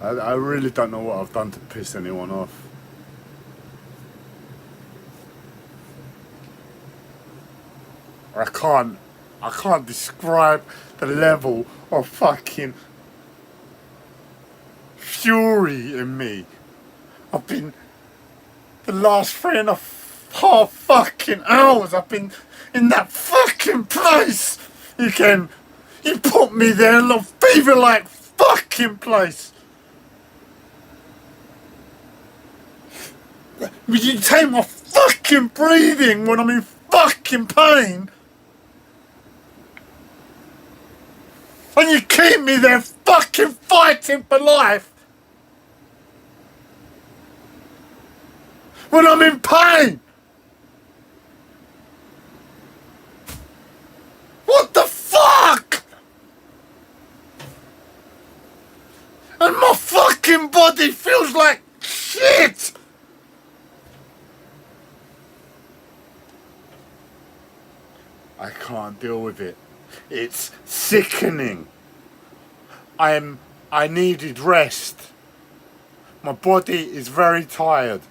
I really don't know what I've done to piss anyone off. I can't, I can't describe the level of fucking fury in me. I've been, the last 3.5 fucking hours, I've been in that fucking place again. You put me there in a fever-like fucking place. You take my fucking breathing when I'm in fucking pain. And you keep me there fucking fighting for life. When I'm in pain. What the fuck? And my fucking body feels like shit. I can't deal with it. It's sickening. I needed rest. My body is very tired.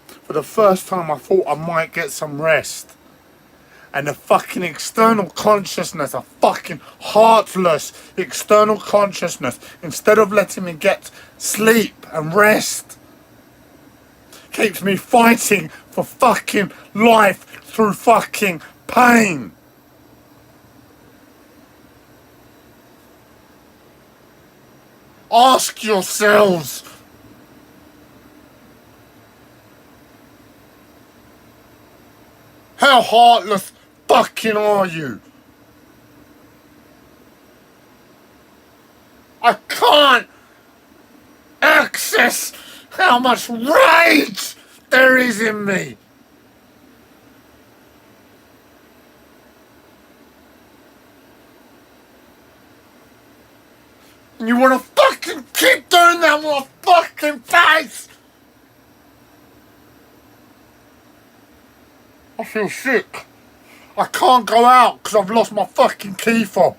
For the first time I thought I might get some rest. And the fucking external consciousness, a fucking heartless external consciousness, instead of letting me get sleep and rest, keeps me fighting for fucking life through fucking pain. Ask yourselves, how heartless fucking are you? I can't access how much rage there is in me. And you wanna fucking keep doing that with my fucking face? I feel sick. I can't go out because I've lost my fucking key fob.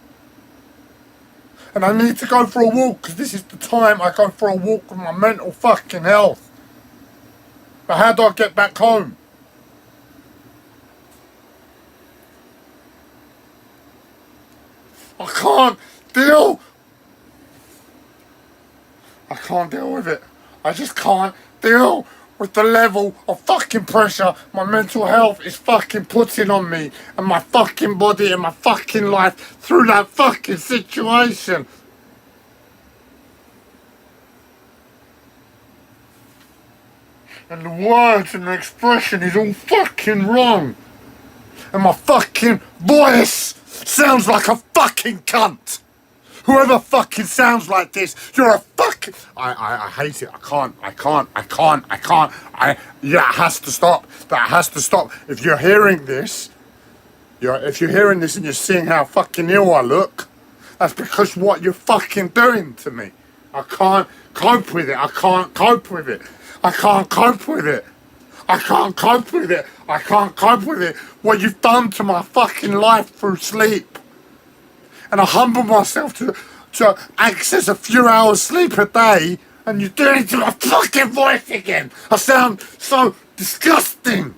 And I need to go for a walk because this is the time I go for a walk with my mental fucking health. But how do I get back home? I can't deal. I can't deal with it. I just can't deal with the level of fucking pressure my mental health is fucking putting on me and my fucking body and my fucking life through that fucking situation. And the words and the expression is all fucking wrong. And my fucking voice sounds like a fucking cunt. Whoever fucking sounds like this, you're a fucking... I hate it. I can't. That has to stop. That has to stop. If you're hearing this, if you're hearing this and you're seeing how fucking ill I look, that's because what you're fucking doing to me. I can't cope with it. I can't cope with it. I can't cope with it. I can't cope with it. I can't cope with it. What you've done to my fucking life through sleep. And I humble myself to access a few hours sleep a day, and you're doing it to my fucking voice again. I sound so disgusting.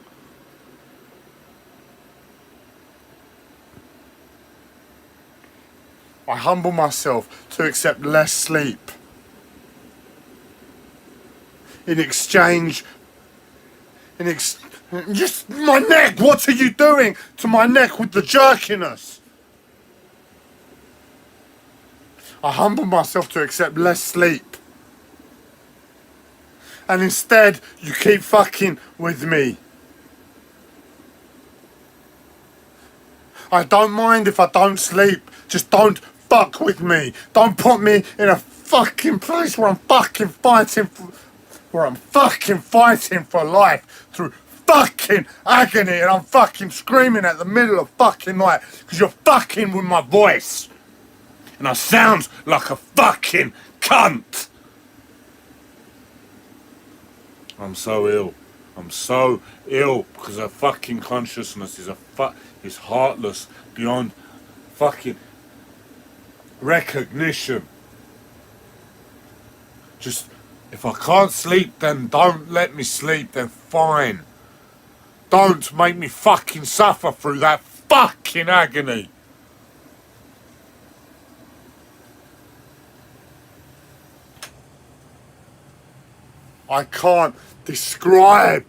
I humble myself to accept less sleep. In exchange, just my neck, what are you doing to my neck with the jerkiness? I humble myself to accept less sleep. And instead, you keep fucking with me. I don't mind if I don't sleep. Just don't fuck with me. Don't put me in a fucking place where I'm fucking fighting for life through fucking agony, and I'm fucking screaming at the middle of fucking night because you're fucking with my voice. And I sound like a fucking cunt. I'm so ill. I'm so ill because her fucking consciousness is heartless beyond fucking recognition. Just, if I can't sleep, then don't let me sleep, then fine. Don't make me fucking suffer through that fucking agony. I can't describe.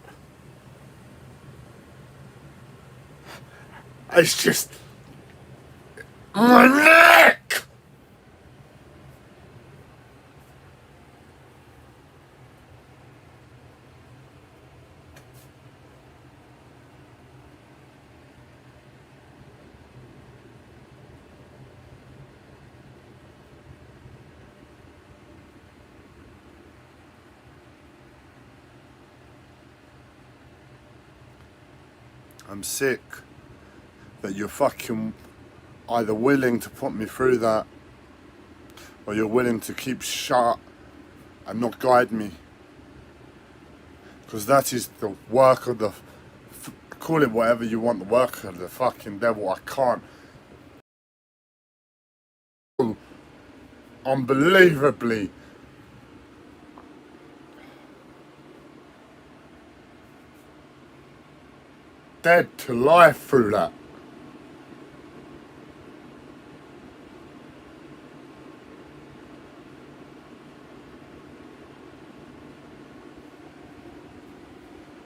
It's just my neck. I'm sick that you're fucking either willing to put me through that, or you're willing to keep shut and not guide me. Because that is the work of the, call it whatever you want, the work of the fucking devil. I can't. Unbelievably dead to life through that.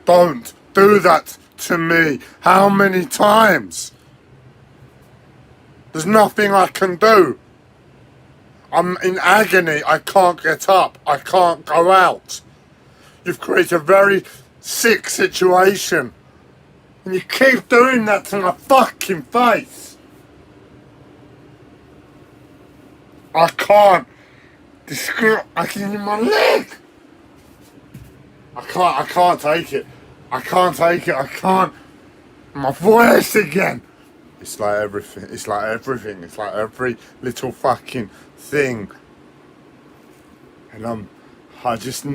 Don't do that to me. How many times? There's nothing I can do. I'm in agony. I can't get up. I can't go out. You've created a very sick situation. And you keep doing that to my fucking face. I can't describe. I can in my leg. I can't take it. I can't take it. I can't. My voice again. It's like everything. It's like everything. It's like every little fucking thing. And I just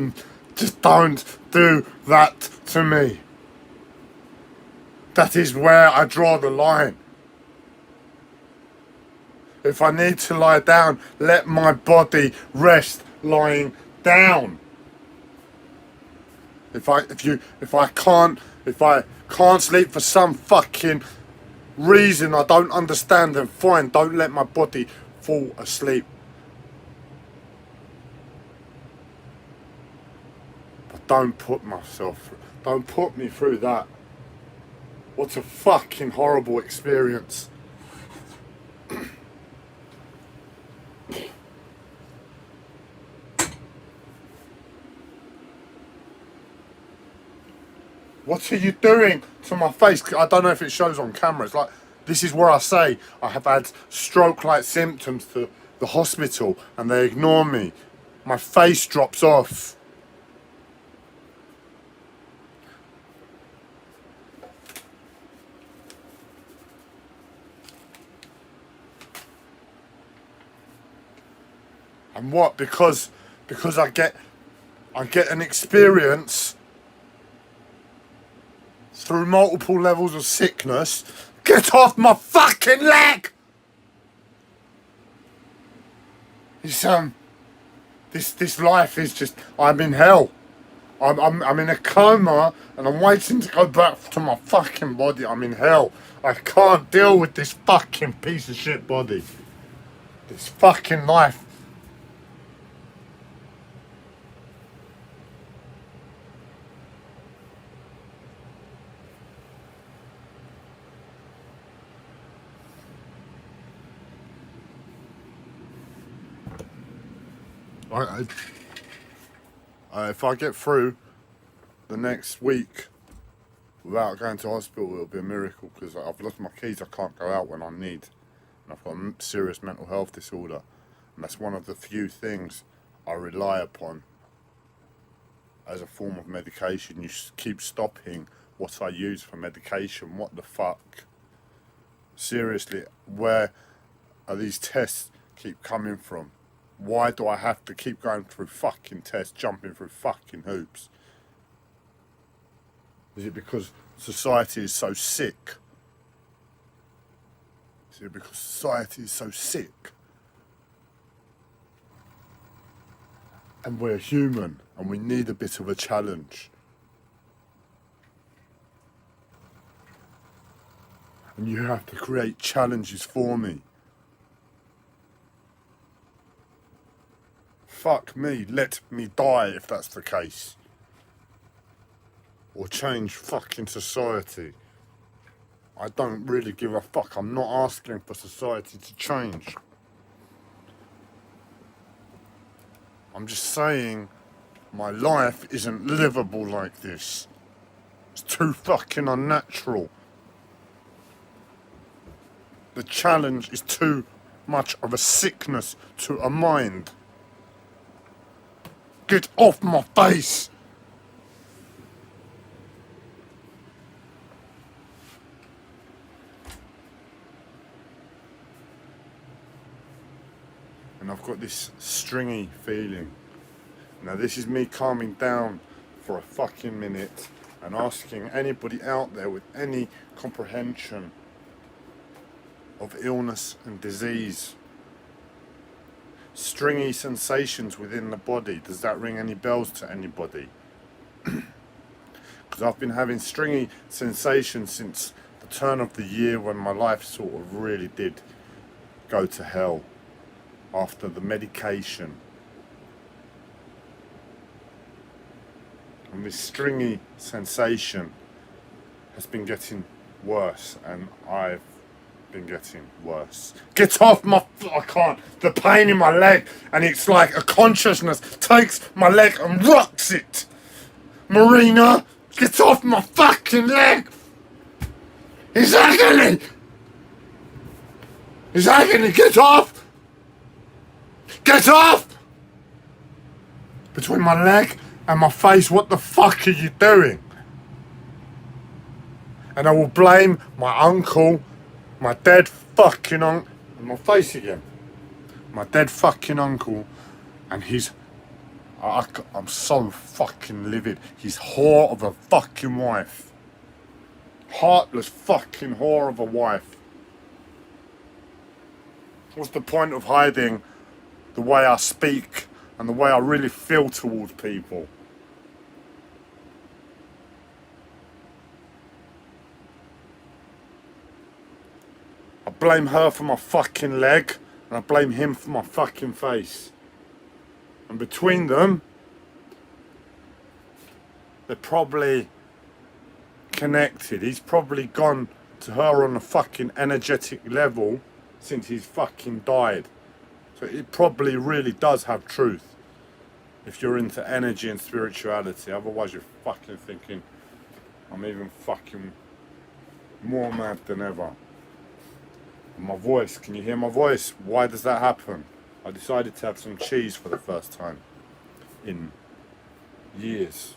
don't do that to me. That is where I draw the line. If I need to lie down, let my body rest lying down. If I can't sleep for some fucking reason I don't understand, then fine, don't let my body fall asleep. But don't put me through that. What a fucking horrible experience. What are you doing to my face? I don't know if it shows on camera. It's like, this is where I say I have had stroke-like symptoms to the hospital and they ignore me. My face drops off. And what? Because I get an experience through multiple levels of sickness. Get off my fucking leg! It's this life is just, I'm in hell. I'm in a coma and I'm waiting to go back to my fucking body. I'm in hell. I can't deal with this fucking piece of shit body. This fucking life. If I get through the next week without going to hospital, it'll be a miracle, because I've lost my keys. I can't go out when I need, and I've got a serious mental health disorder, and that's one of the few things I rely upon as a form of medication. You keep stopping what I use for medication. What the fuck? Seriously, where are these tests keep coming from? Why do I have to keep going through fucking tests, jumping through fucking hoops? Is it because society is so sick? Is it because society is so sick? And we're human, and we need a bit of a challenge. And you have to create challenges for me. Fuck me, let me die if that's the case. Or change fucking society. I don't really give a fuck. I'm not asking for society to change. I'm just saying my life isn't livable like this. It's too fucking unnatural. The challenge is too much of a sickness to a mind. Get off my face! And I've got this stringy feeling. Now this is me calming down for a fucking minute and asking anybody out there with any comprehension of illness and disease. Stringy sensations within the body, does that ring any bells to anybody? Because I've been having stringy sensations since the turn of the year when my life sort of really did go to hell after the medication. And this stringy sensation has been getting worse, and I've been getting worse. Get off my... I can't. The pain in my leg, and it's like a consciousness takes my leg and rocks it. Marina, get off my fucking leg. It's agony. It's agony. Get off. Get off. Between my leg and my face, what the fuck are you doing? And I will blame my uncle, my dead fucking uncle, my face again. My dead fucking uncle and his, I'm so fucking livid, his whore of a fucking wife. Heartless fucking whore of a wife. What's the point of hiding the way I speak and the way I really feel towards people? I blame her for my fucking leg, and I blame him for my fucking face. And between them, they're probably connected. He's probably gone to her on a fucking energetic level since he's fucking died. So it probably really does have truth if you're into energy and spirituality. Otherwise you're fucking thinking I'm even fucking more mad than ever. My voice, can you hear my voice? Why does that happen? I decided to have some cheese for the first time in years.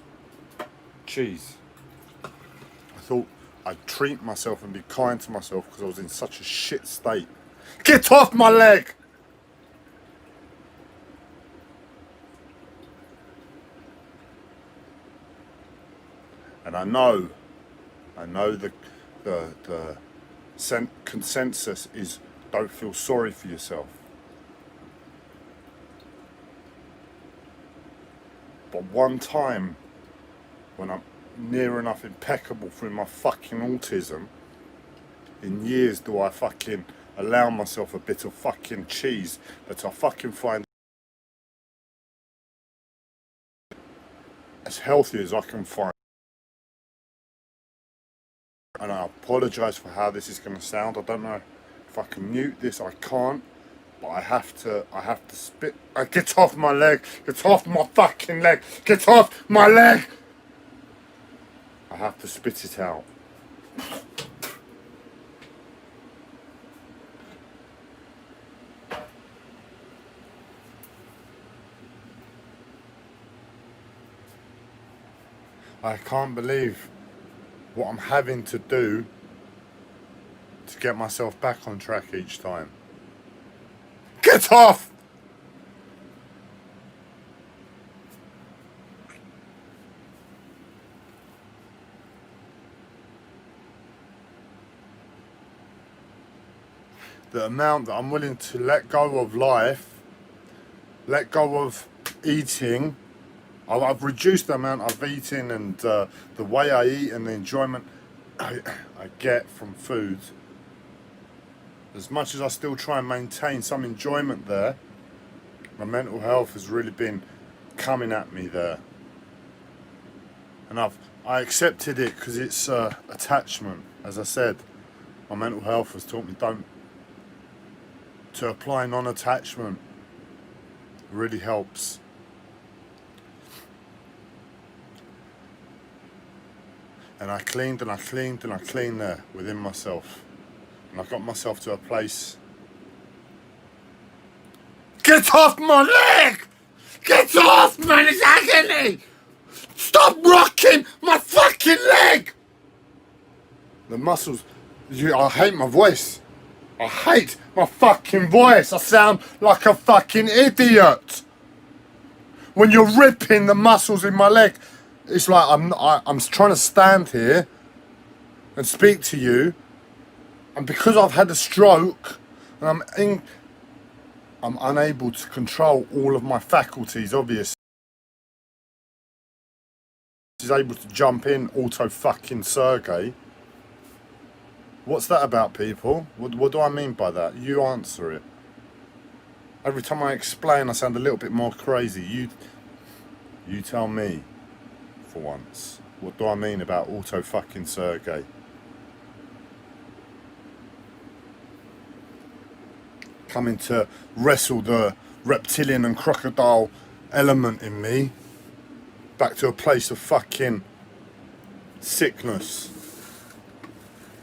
Cheese. I thought I'd treat myself and be kind to myself because I was in such a shit state. Get off my leg! And I know the consensus is don't feel sorry for yourself. But one time, when I'm near enough impeccable through my fucking autism, in years do I fucking allow myself a bit of fucking cheese that I fucking find as healthy as I can find. And I apologise for how this is going to sound. I don't know if I can mute this. I can't. But I have to spit. Get off my leg. Get off my fucking leg. Get off my leg. I have to spit it out. I can't believe what I'm having to do to get myself back on track each time. Get off! The amount that I'm willing to let go of life, let go of eating. I've reduced the amount I've eaten and the way I eat and the enjoyment I get from food. As much as I still try and maintain some enjoyment there, my mental health has really been coming at me there. And I accepted it because it's attachment. As I said, my mental health has taught me to apply non-attachment. It really helps. And I cleaned and I cleaned and I cleaned there within myself. And I got myself to a place. Get off my leg! Get off, man, it's agony! Stop rocking my fucking leg! The muscles, I hate my voice. I hate my fucking voice. I sound like a fucking idiot. When you're ripping the muscles in my leg, it's like I'm trying to stand here and speak to you, and because I've had a stroke and I'm unable to control all of my faculties, obviously. He's able to jump in auto fucking Sergey. What's that about, people? What do I mean by that? You answer it. Every time I explain, I sound a little bit more crazy. You tell me, for once. What do I mean about auto fucking Sergey? Coming to wrestle the reptilian and crocodile element in me back to a place of fucking sickness.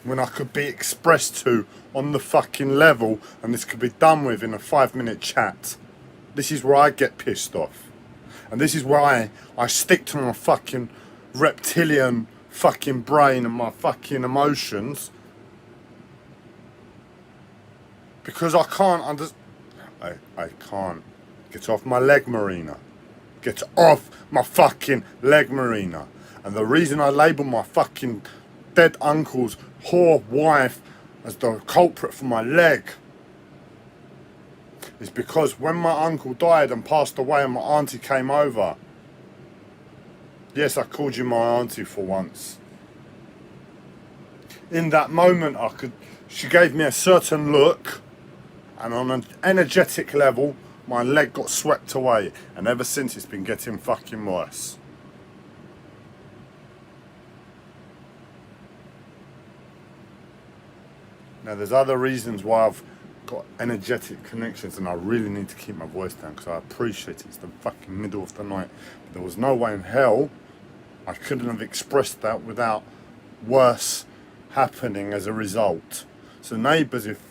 When I could be expressed to on the fucking level and this could be done with in a 5-minute chat. This is where I get pissed off. And this is where I stick to my fucking reptilian fucking brain and my fucking emotions. Because I can't I can't. Get off my leg, Marina. Get off my fucking leg, Marina. And the reason I label my fucking dead uncle's whore wife as the culprit for my leg is because when my uncle died and passed away and my auntie came over, yes, I called you my auntie for once. In that moment, she gave me a certain look, and on an energetic level, my leg got swept away, and ever since it's been getting fucking worse. Now there's other reasons why I've got energetic connections and I really need to keep my voice down because I appreciate it's the fucking middle of the night. But there was no way in hell I couldn't have expressed that without worse happening as a result. So neighbours, if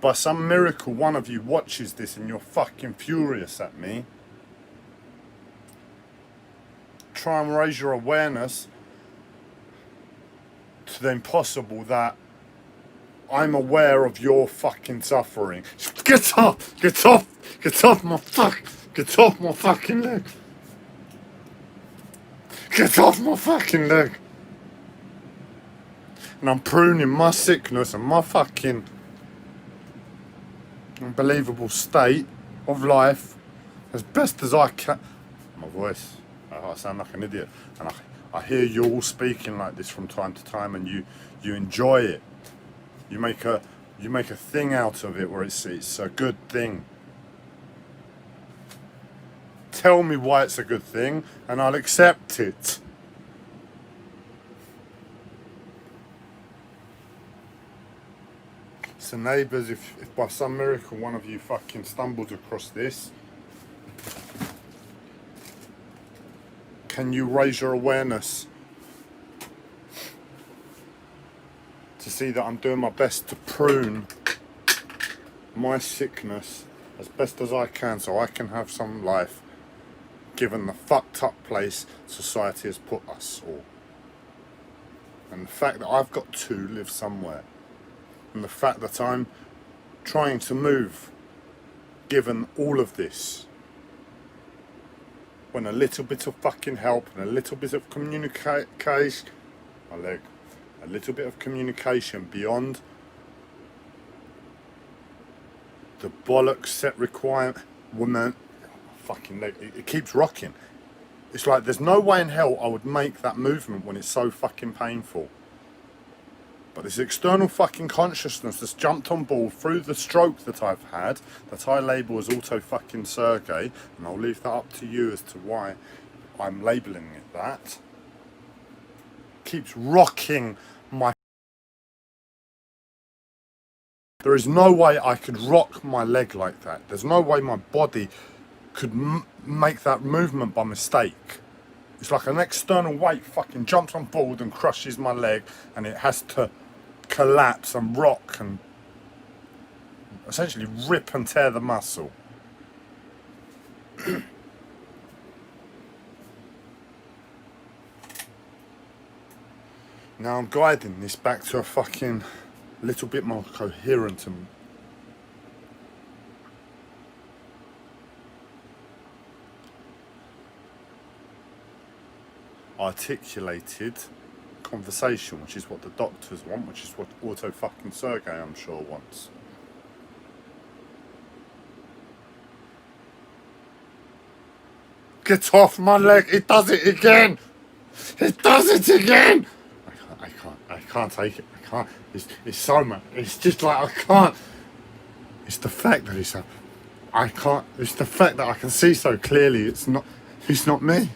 by some miracle one of you watches this and you're fucking furious at me, try and raise your awareness to the impossible that I'm aware of your fucking suffering. Get off my fucking leg. Get off my fucking leg. And I'm pruning my sickness and my fucking unbelievable state of life as best as I can. My voice, I sound like an idiot. And I hear you all speaking like this from time to time and you enjoy it. You make a thing out of it where it's a good thing. Tell me why it's a good thing and I'll accept it. So neighbours, if by some miracle one of you fucking stumbles across this, can you raise your awareness to see that I'm doing my best to prune my sickness as best as I can so I can have some life given the fucked up place society has put us all. And the fact that I've got to live somewhere. And the fact that I'm trying to move given all of this. When a little bit of fucking help and a little bit of communication, my leg, a little bit of communication beyond the bollocks set requirement, woman, fucking leg. It keeps rocking. It's like there's no way in hell I would make that movement when it's so fucking painful. But this external fucking consciousness that's jumped on board through the stroke that I've had, that I label as auto fucking Sergey, and I'll leave that up to you as to why I'm labeling it that, keeps rocking my... There is no way I could rock my leg like that. There's no way my body could make that movement by mistake. It's like an external weight fucking jumps on board and crushes my leg, and it has to collapse and rock and essentially rip and tear the muscle. Now I'm guiding this back to a fucking little bit more coherent and articulated conversation, which is what the doctors want, which is what auto fucking Sergey, I'm sure, wants. Get off my leg! It does it again! It does it again! I can't take it. I can't. It's so much. It's just like I can't. It's the fact that I can't. It's the fact that I can see so clearly. It's not me.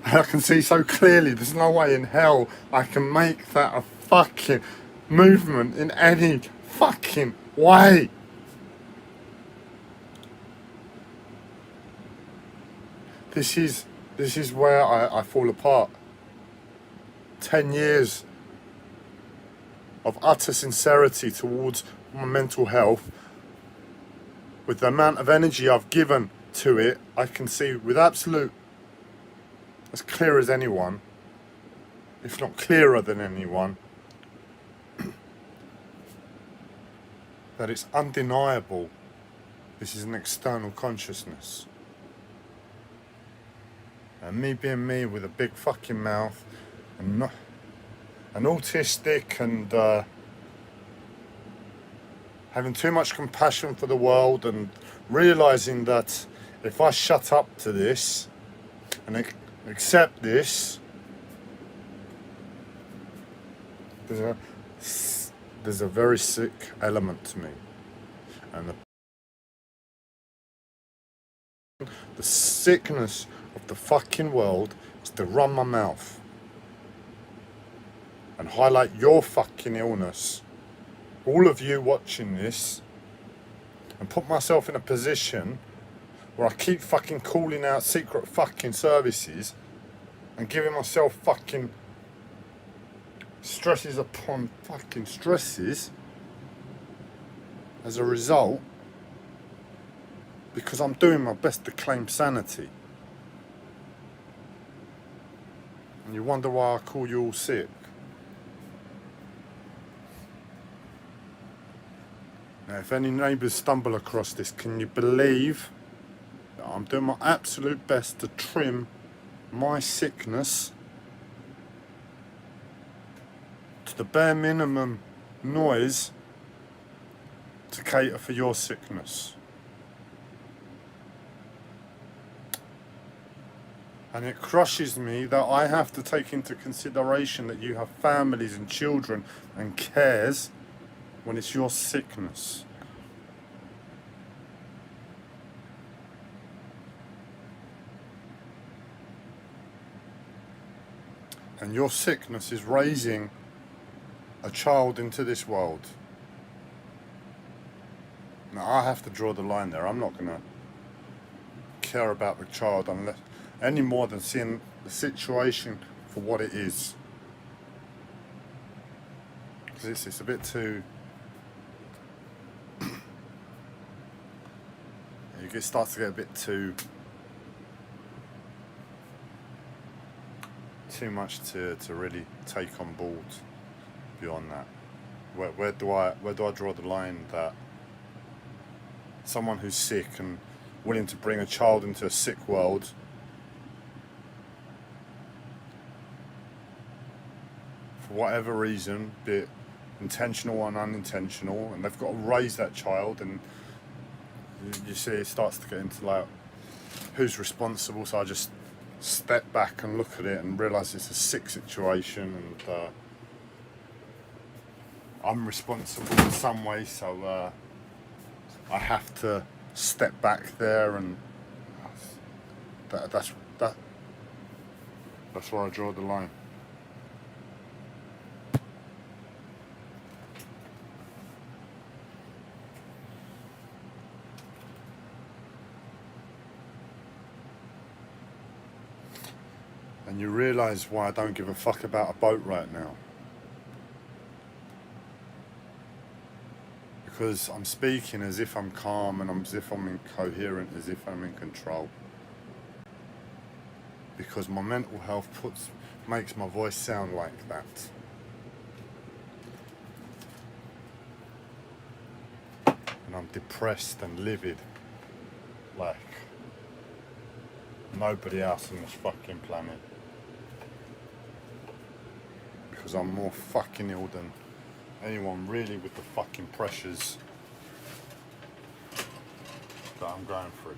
I can see so clearly. There's no way in hell I can make that a fucking movement in any fucking way. This is where I fall apart. 10 years of utter sincerity towards my mental health, with the amount of energy I've given to it, I can see with absolute, as clear as anyone, if not clearer than anyone, that it's undeniable this is an external consciousness. And me being me with a big fucking mouth and not an autistic and having too much compassion for the world, and realizing that if I shut up to this and accept this, there's a very sick element to me, and the sickness of the fucking world is to run my mouth and highlight your fucking illness, all of you watching this, and put myself in a position where I keep fucking calling out secret fucking services and giving myself fucking stresses upon fucking stresses as a result, because I'm doing my best to claim sanity. And you wonder why I call you all sick. Now, if any neighbours stumble across this, can you believe that I'm doing my absolute best to trim my sickness to the bare minimum noise to cater for your sickness? And it crushes me that I have to take into consideration that you have families and children and cares when it's your sickness. And your sickness is raising a child into this world. Now I have to draw the line there. I'm not going to care about the child unless any more than seeing the situation for what it is. Because it's a bit too... it starts to get a bit too much to really take on board beyond that. Where do I draw the line that someone who's sick and willing to bring a child into a sick world for whatever reason, be it intentional or unintentional, and they've got to raise that child, and you see it starts to get into like who's responsible. So I just step back and look at it and realise it's a sick situation, and I'm responsible in some way, so I have to step back there, and that's where I draw the line. And you realise why I don't give a fuck about a boat right now. Because I'm speaking as if I'm calm, and as if I'm incoherent, as if I'm in control. Because my mental health makes my voice sound like that. And I'm depressed and livid like nobody else on this fucking planet. Because I'm more fucking ill than anyone really with the fucking pressures that I'm going through.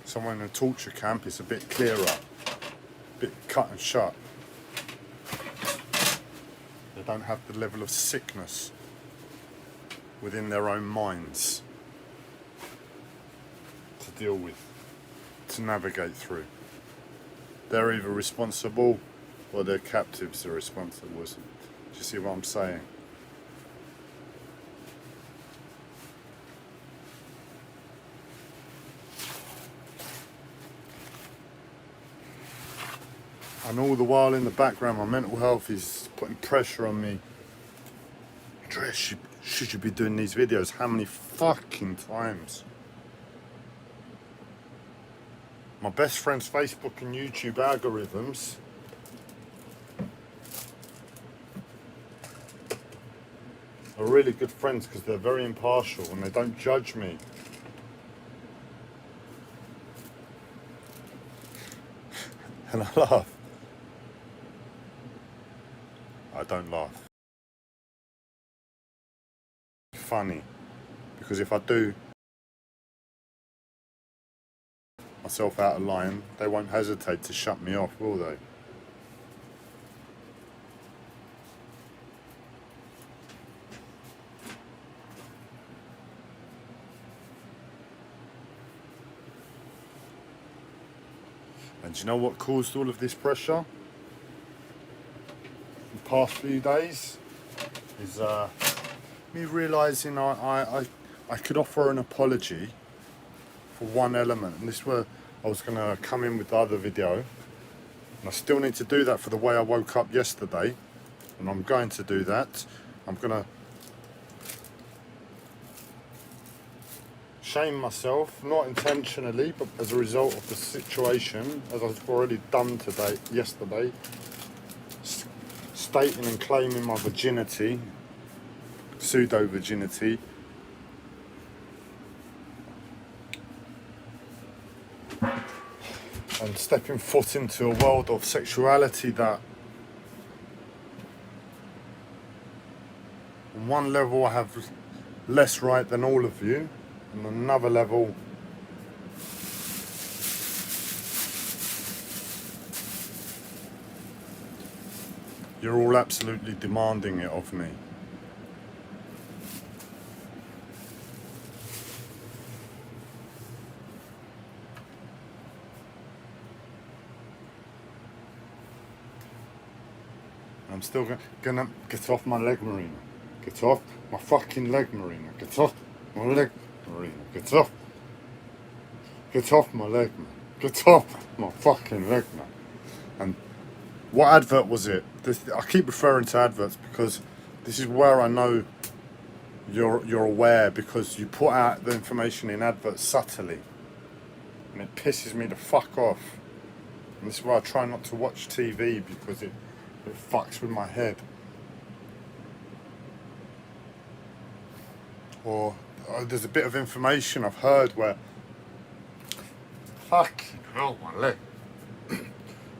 Someone in a torture camp is a bit clearer, a bit cut and shut. They don't have the level of sickness within their own minds to deal with, to navigate through. They're either responsible or their captives are responsible. Do you see what I'm saying? And all the while in the background, my mental health is putting pressure on me. Andreas, should you be doing these videos? How many fucking times? My best friend's Facebook and YouTube algorithms are really good friends because they're very impartial and they don't judge me. And I laugh. I don't laugh. Funny. Because if I do myself out of line, they won't hesitate to shut me off, will they? And do you know what caused all of this pressure? The past few days is me realising I could offer an apology for one element, and this where I was going to come in with the other video, and I still need to do that for the way I woke up yesterday, and I'm going to do that. I'm going to shame myself, not intentionally, but as a result of the situation, as I've already done yesterday, stating and claiming my virginity, pseudo-virginity, and stepping foot into a world of sexuality that on one level I have less right than all of you, and on another level you're all absolutely demanding it of me. I'm still gonna get off my leg, Marina. Get off my fucking leg, Marina. Get off my leg, Marina. Get off. Get off my leg, man. Get off my fucking leg, man. And what advert was it? I keep referring to adverts because this is where I know you're aware, because you put out the information in adverts subtly, and it pisses me the fuck off. And this is why I try not to watch TV, because it fucks with my head. Or there's a bit of information I've heard where fucking hell, my leg.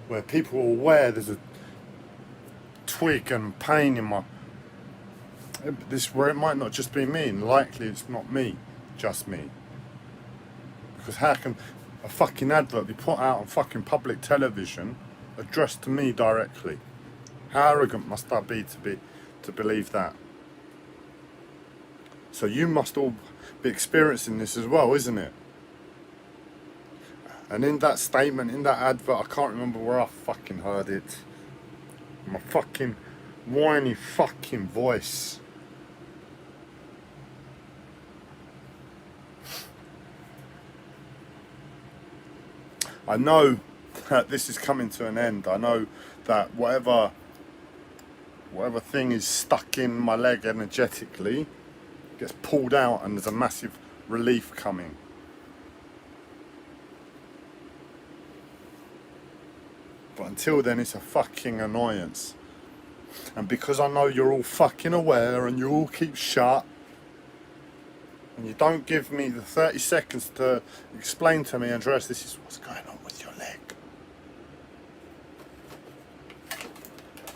Where people are aware there's a twig and pain in my this, where it might not just be me, and likely it's not me, just me. Because how can a fucking advert be put out on fucking public television addressed to me directly? How arrogant must I be to believe that? So you must all be experiencing this as well, isn't it? And in that statement, in that advert, I can't remember where I fucking heard it. My fucking whiny fucking voice. I know that this is coming to an end. I know that whatever thing is stuck in my leg energetically gets pulled out and there's a massive relief coming. But until then, it's a fucking annoyance. And because I know you're all fucking aware and you all keep shut, and you don't give me the 30 seconds to explain to me, Andreas, this is what's going on with your leg.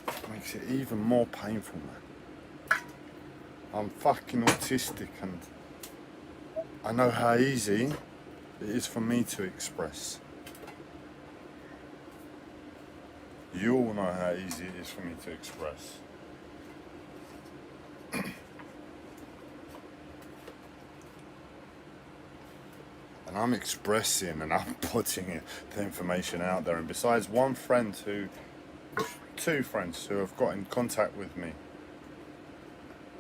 It makes it even more painful, man. I'm fucking autistic and I know how easy it is for me to express. You all know how easy it is for me to express. And I'm expressing and I'm putting the information out there. And besides two friends who have got in contact with me.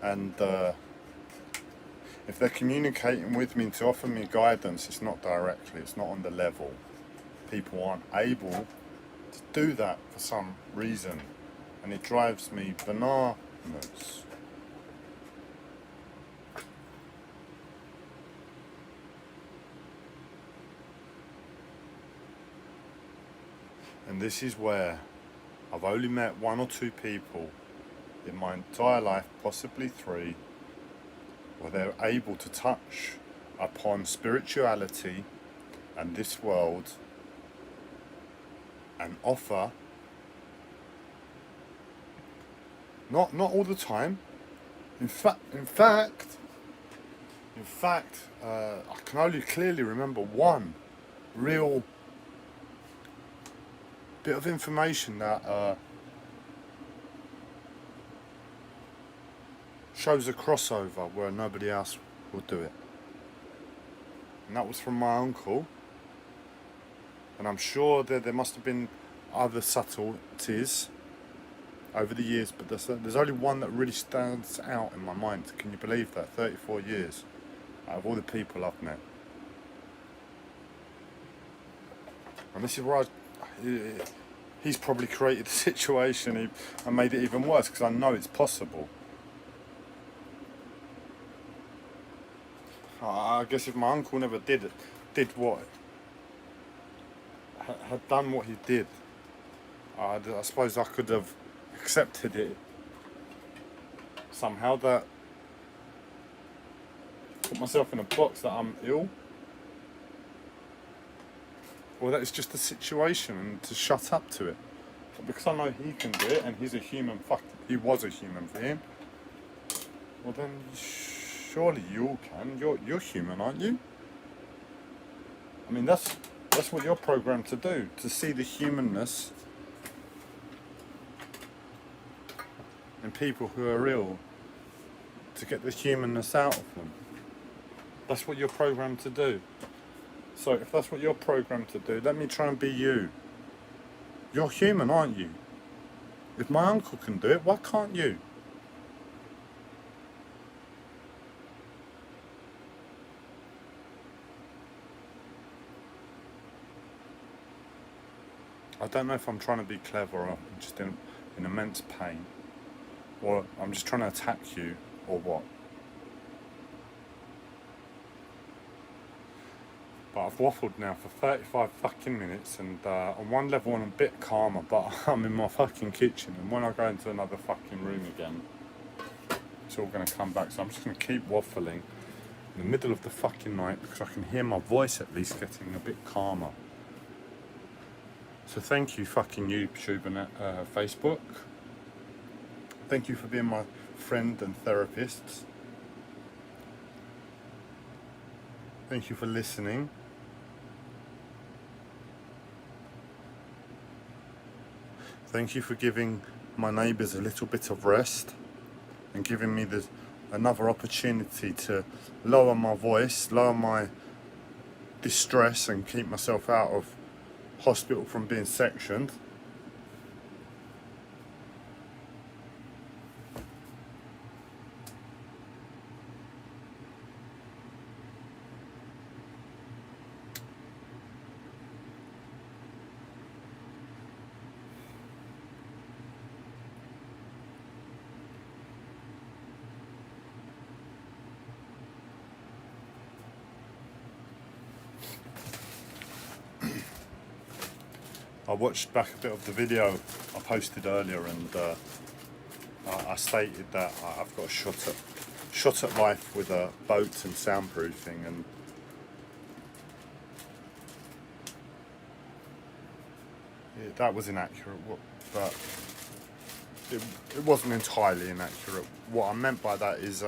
And if they're communicating with me to offer me guidance, it's not directly, it's not on the level. People aren't able to do that for some reason, and it drives me bananas. And this is where I've only met one or two people in my entire life, possibly three, where they're able to touch upon spirituality and this world and offer, not all the time. In fact, I can only clearly remember one real bit of information that shows a crossover where nobody else will do it. And that was from my uncle. And I'm sure that there must have been other subtleties over the years, but there's only one that really stands out in my mind. Can you believe that? 34 years out of all the people I've met. And this is where he's probably created the situation and made it even worse, because I know it's possible. I guess if my uncle never did what had done what he did, I suppose I could have accepted it somehow, that put myself in a box that I'm ill, or that it's just a situation, and to shut up to it. But because I know he can do it and he's a human, he was a human being, well then surely you all can. You're human, aren't you? I mean, that's what you're programmed to do, to see the humanness in people who are ill, to get the humanness out of them. That's what you're programmed to do. So if that's what you're programmed to do, let me try and be you. You're human, aren't you? If my uncle can do it, why can't you? I don't know if I'm trying to be clever or I'm just in immense pain, or I'm just trying to attack you, or what. But I've waffled now for 35 fucking minutes, and on one level I'm a bit calmer, but I'm in my fucking kitchen, and when I go into another fucking room again, it's all going to come back. So I'm just going to keep waffling in the middle of the fucking night, because I can hear my voice at least getting a bit calmer. So thank you, fucking YouTube and Facebook. Thank you for being my friend and therapist. Thank you for listening. Thank you for giving my neighbours a little bit of rest and giving me another opportunity to lower my voice, lower my distress and keep myself out of hospital from being sectioned. I watched back a bit of the video I posted earlier, and I stated that I've got a shot at life with a boat and soundproofing, and that was inaccurate, but it wasn't entirely inaccurate. What I meant by that is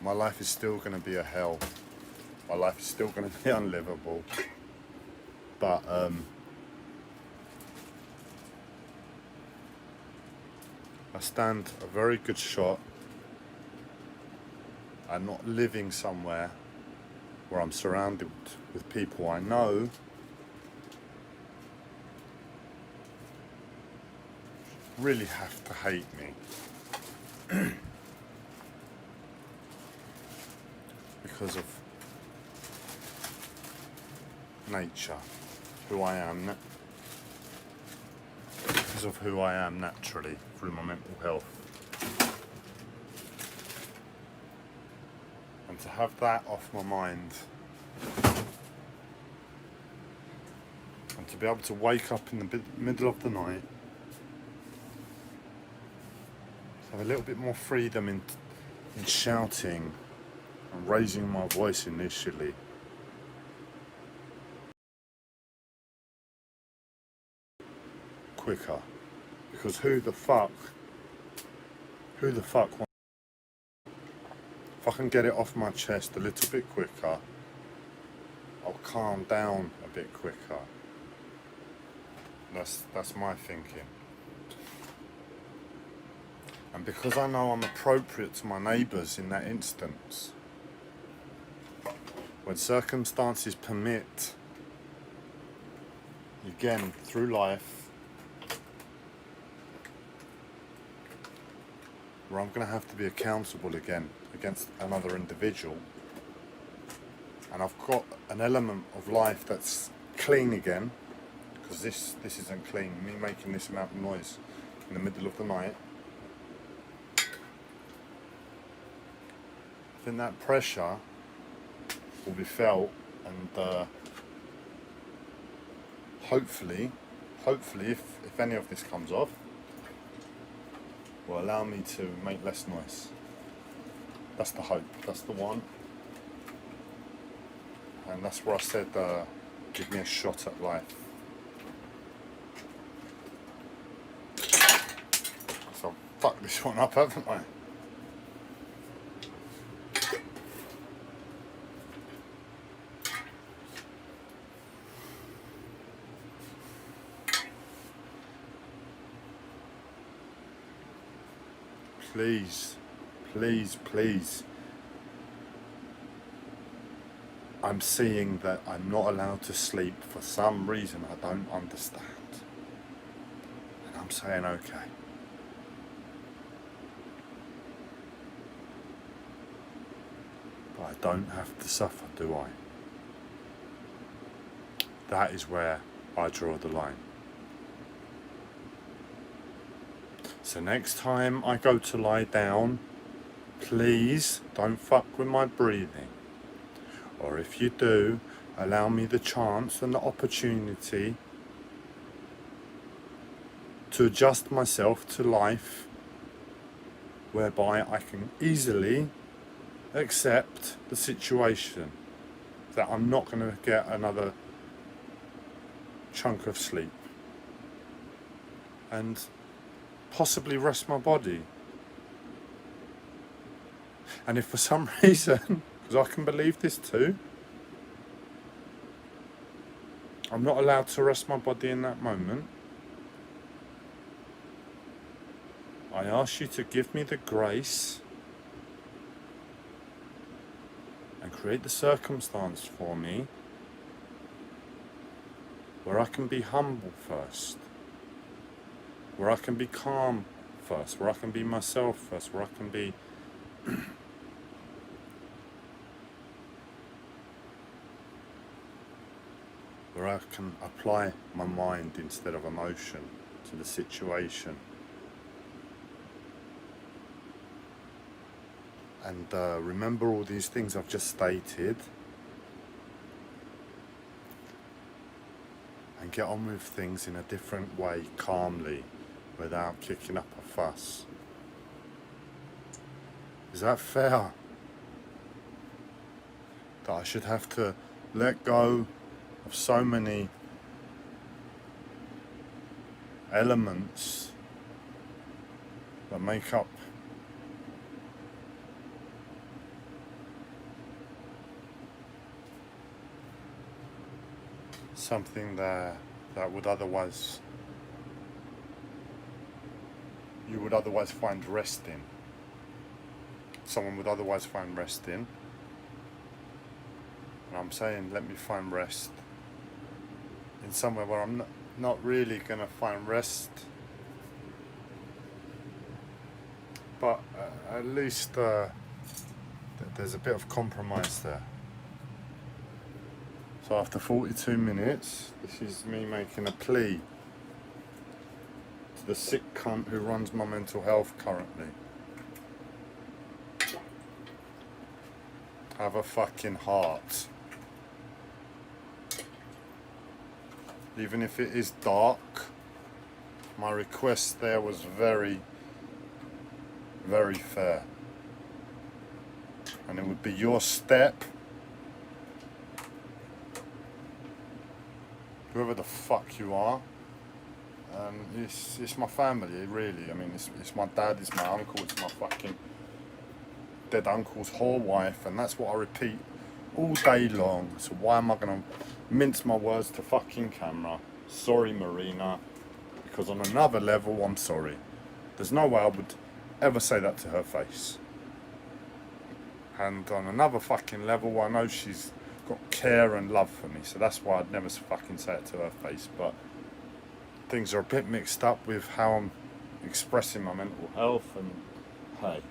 my life is still going to be a hell. My life is still going to be unlivable. But I stand a very good shot at not living somewhere where I'm surrounded with people I know really have to hate me because of nature, who I am, because of who I am naturally through my mental health. And to have that off my mind, and to be able to wake up in the middle of the night, to have a little bit more freedom in shouting and raising my voice initially. Quicker, because who the fuck wants, if I can get it off my chest a little bit quicker, I'll calm down a bit quicker. That's my thinking. And because I know I'm appropriate to my neighbours in that instance, when circumstances permit, again, through life, where I'm going to have to be accountable again against another individual, and I've got an element of life that's clean again, because this isn't clean, me making this amount of noise in the middle of the night. I think that pressure will be felt, and hopefully if any of this comes off, will allow me to make less noise. That's the hope, that's the one. And that's where I said, give me a shot at life. So I've fucked this one up, haven't I? Please. I'm seeing that I'm not allowed to sleep for some reason I don't understand. And I'm saying okay. But I don't have to suffer, do I? That is where I draw the line. So next time I go to lie down, please don't fuck with my breathing. Or if you do, allow me the chance and the opportunity to adjust myself to life, whereby I can easily accept the situation that I'm not going to get another chunk of sleep, and possibly rest my body. And if for some reason, because I can believe this too, I'm not allowed to rest my body in that moment. I ask you to give me the grace and create the circumstance for me where I can be humble first, where I can be calm first, where I can be myself first, where I can be where I can apply my mind instead of emotion to the situation. And remember all these things I've just stated, and get on with things in a different way, calmly, without kicking up a fuss. Is that fair? That I should have to let go of so many elements that make up something that would otherwise you would otherwise find rest in. Someone would otherwise find rest in. And I'm saying, let me find rest in somewhere where I'm not really gonna find rest, but at least there's a bit of compromise there. So after 42 minutes, this is me making a plea to the sick cunt who runs my mental health currently. Have a fucking heart. Even if it is dark, my request there was very, very fair. And it would be your step, whoever the fuck you are. It's my family, really. I mean, it's my dad, it's my uncle, it's my fucking dead uncle's whore wife, and that's what I repeat all day long. So why am I gonna mince my words to fucking camera? Sorry, Marina, because on another level, I'm sorry. There's no way I would ever say that to her face. And on another fucking level, I know she's got care and love for me, so that's why I'd never fucking say it to her face. But things are a bit mixed up with how I'm expressing my mental health, and hey,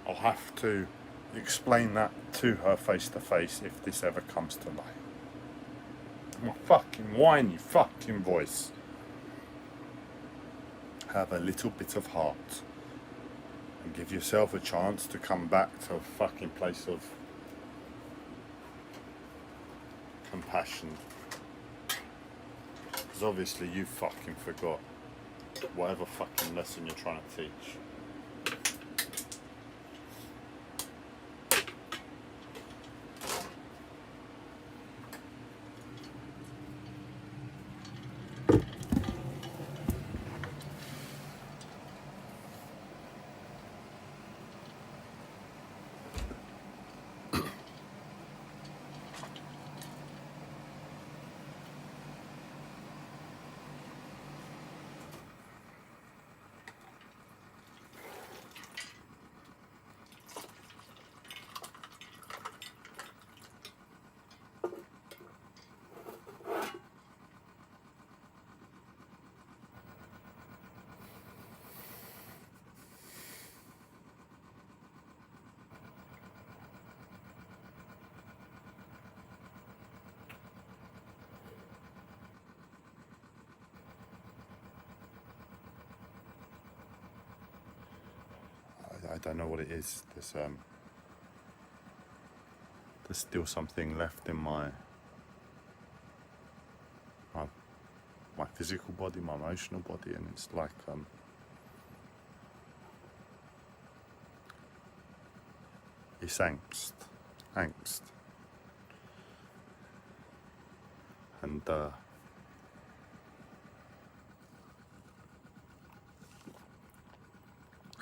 I'll have to explain that to her face to face if this ever comes to light. My fucking whiny fucking voice. Have a little bit of heart and give yourself a chance to come back to a fucking place of compassion. Because obviously you fucking forgot whatever fucking lesson you're trying to teach. I don't know what it is. There's still something left in my physical body, my emotional body, and it's like it's angst, and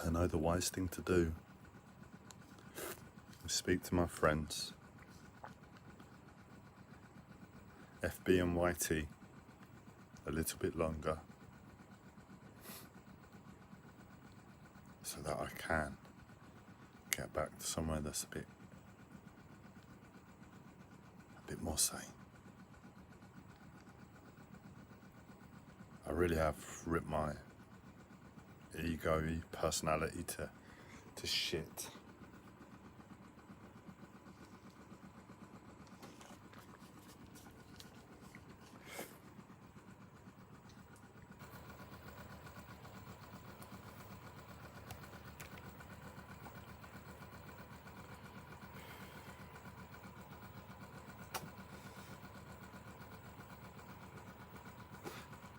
I know the wise thing to do is speak to my friends FB and YT a little bit longer so that I can get back to somewhere that's a bit more sane. I really have ripped my ego, personality to shit.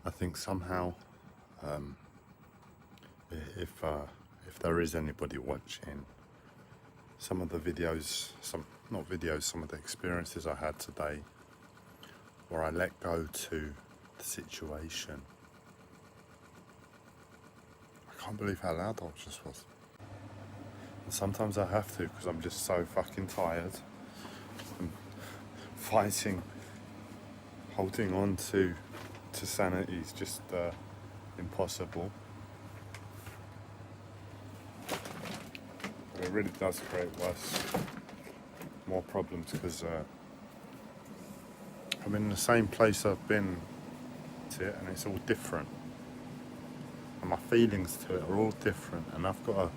I think somehow, if there is anybody watching, some of the videos, some of the experiences I had today, where I let go to the situation. I can't believe how loud I just was. And sometimes I have to, because I'm just so fucking tired. And fighting, holding on to sanity is just impossible. But it really does create more problems, because I'm in the same place I've been to it, and it's all different. And my feelings to it are all different, and I've got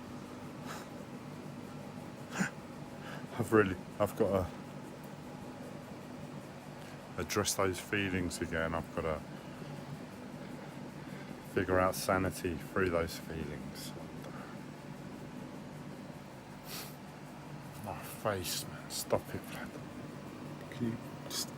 to address those feelings again. I've got to figure out sanity through those feelings. My face, man, stop it, Vlad. Can you just...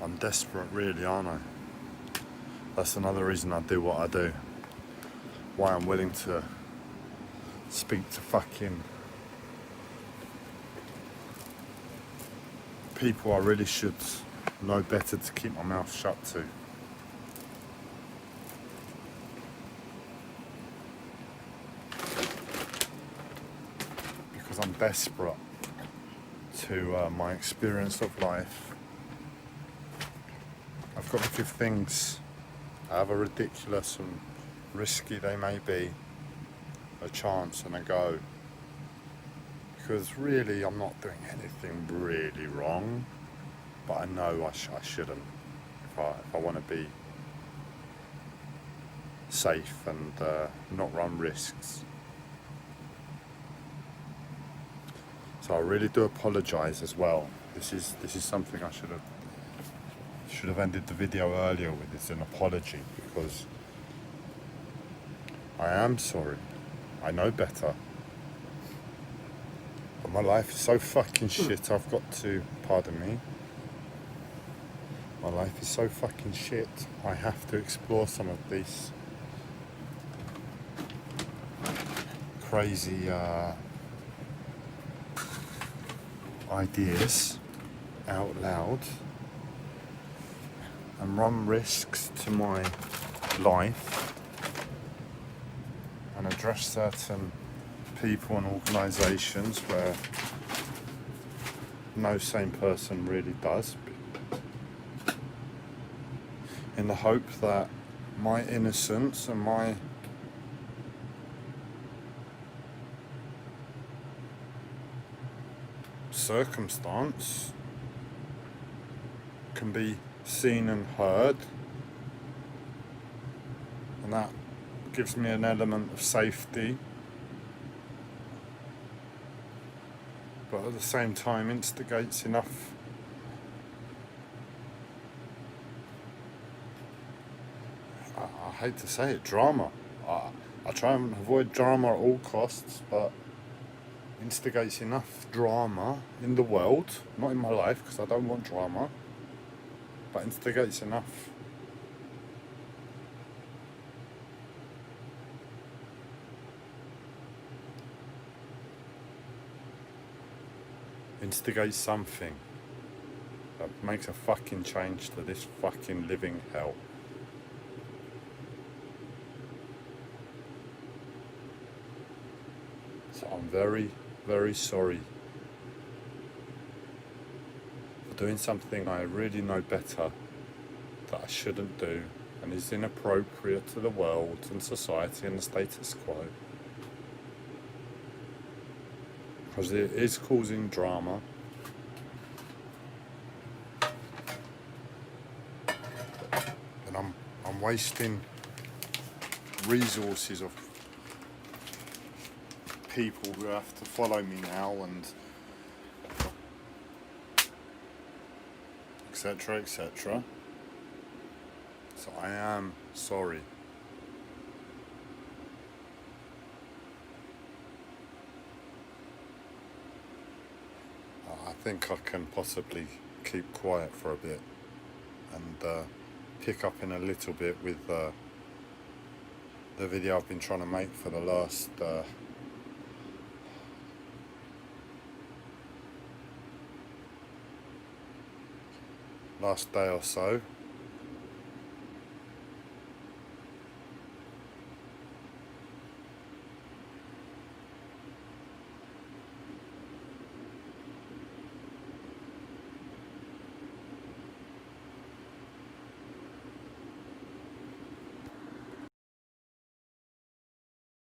I'm desperate, really, aren't I? That's another reason I do what I do. Why I'm willing to speak to fucking people I really should know better to keep my mouth shut to. Because I'm desperate to my experience of life. I've got to give things, however ridiculous and risky they may be, a chance and a go. Because really I'm not doing anything really wrong, but I know I shouldn't if I want to be safe and not run risks. So I really do apologise as well. This is something I should have ended the video earlier with. It's an apology, because I am sorry. I know better. But my life is so fucking shit, I've got to, pardon me. My life is so fucking shit, I have to explore some of these crazy ideas out loud and run risks to my life and address certain people and organisations where no sane person really does, in the hope that my innocence and my circumstance can be seen and heard, and that gives me an element of safety, but at the same time instigates enough I hate to say it, drama. I try and avoid drama at all costs, but instigates enough drama in the world, not in my life because I don't want drama, but instigates enough instigate something that makes a fucking change to this fucking living hell. So I'm very, very sorry for doing something I really know better that I shouldn't do and is inappropriate to the world and society and the status quo. Because it is causing drama. And I'm wasting resources of people who have to follow me now and etc, etc. So I am sorry. I think I can possibly keep quiet for a bit and pick up in a little bit with the video I've been trying to make for the last day or so.